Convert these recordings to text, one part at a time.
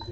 So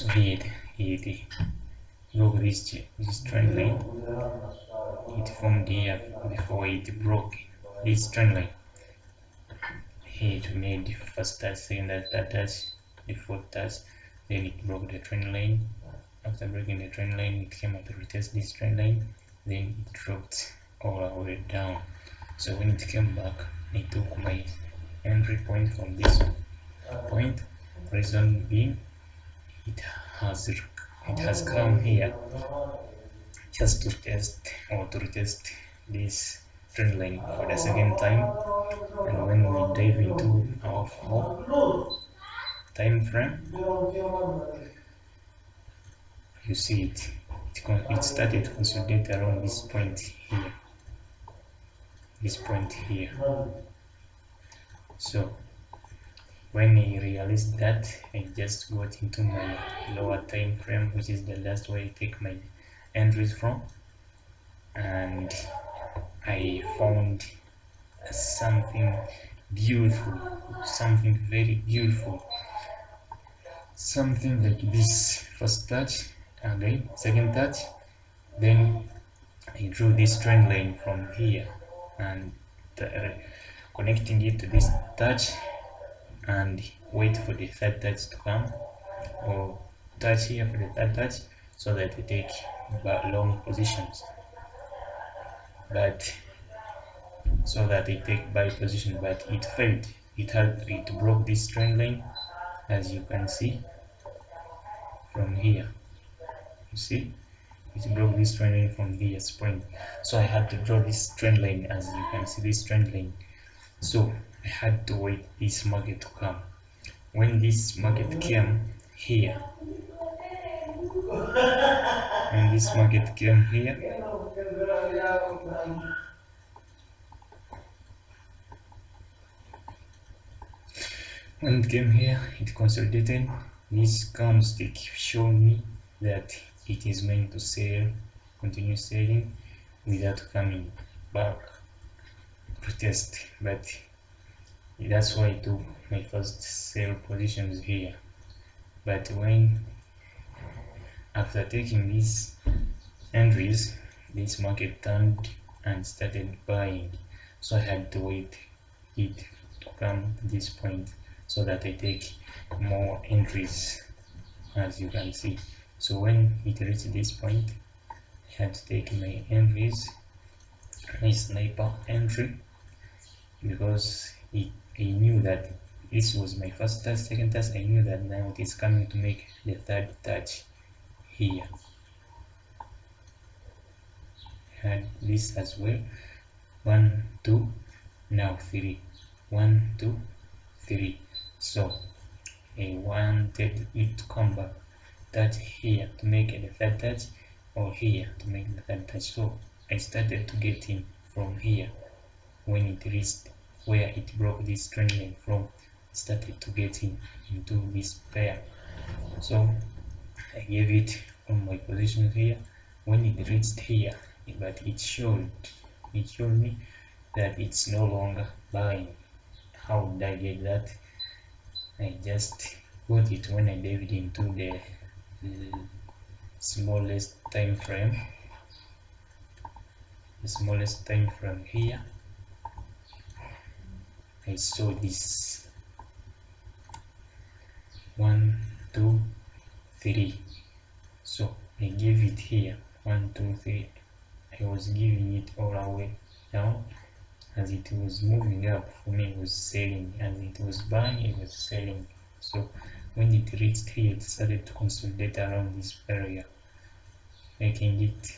he broke this trend line. It formed here before it broke this trend line. It made the first touch, second touch, third touch, the fourth touch. Then it broke the trend line. After breaking the trend line, it came out to retest this trend line. Then it dropped all the way down. So when it came back, I took my entry point from this point. Reason being, it has it has come here just to test or to retest this trend line for the second time. And when we dive into our 4 time frame, you see it started to consolidate around this point here, so when I realized that, I just got into my lower time frame, which is the last way I take my entries from, and I found something beautiful, something very beautiful, something like this. First touch, again second touch, then I drew this trend line from here and connecting it to this touch, and wait for the third touch to come, or touch here for the third touch, so that we take long positions, but so that I take buy position, but it failed. It broke this trend line, as you can see from here. You see, it broke this trend line from this point, so I had to draw this trend line, as you can see this trend line. So I had to wait this market to come. When this market came here, when this market came here, when it came here, it consolidated. This candlestick showed me that it is meant to sell, continue selling without coming back to test, but that's why I took my first sell positions here. But when after taking these entries, this market turned and started buying, so I had to wait it to come to this point, so that I take more entries, as you can see. So when it reached this point, I had to take my entries, my sniper entry, because I knew that this was my first touch, second touch. I knew that now it is coming to make the third touch here. I had this as well. 1 2, now 3, 1 2 3. So I wanted it to come back, touch here to make the third touch, or here to make the third touch. So I started to get in from here. When it reached where it broke this trend line from, I started to get into this pair. So I gave it on my position here. When it reached here, but it showed me that it's no longer buying. How did I get that? I just got it when I dived into the smallest time frame. The smallest time frame here, I saw this 1 2 3. So I gave it here 1 2 3. I was giving it all the way down. As it was moving up, for me it was selling. As it was buying, it was selling. So when it reached here, it started to consolidate around this area, making it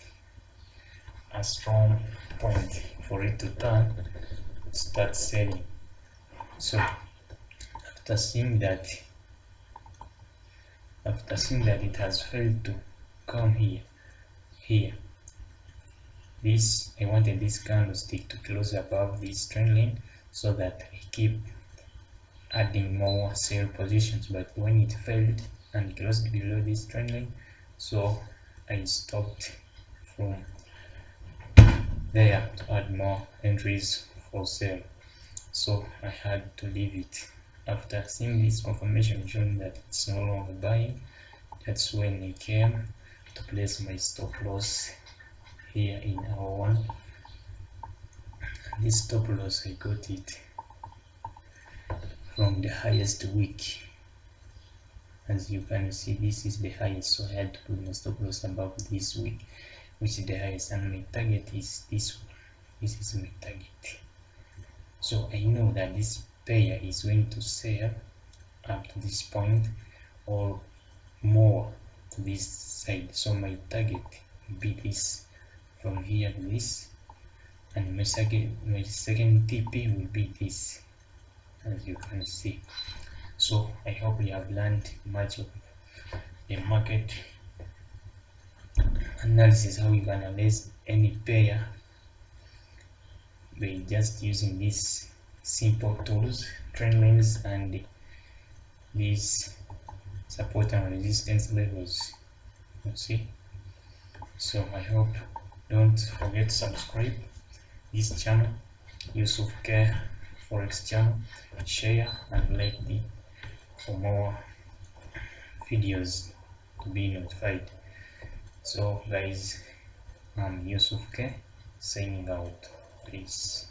a strong point for it to turn, start selling. So after seeing that it has failed to come here, I wanted this candlestick to close above this trend line so that I keep adding more sell positions, but when it failed and closed below this trend line, so I stopped from there to add more entries for sale. So I had to leave it. After seeing this confirmation showing that it's no longer buying, that's when I came to place my stop loss here in our one. This stop loss, I got it from the highest week. As you can see, this is the highest, so I had to put my stop loss above this week, which is the highest, and my target is this one. This is my target. So I know that this pair is going to sell up to this point or more to this side, so my target will be this, from here to this, and my second TP will be this, as you can see. So I hope you have learned much of the market analysis, how you can analyze any pair by just using these simple tools, trend lines, and these support and resistance levels. You see. So I hope, don't forget to subscribe this channel, Yusuf K Forex channel, share and like it for more videos to be notified. So guys, I'm Yusuf K signing out. Peace.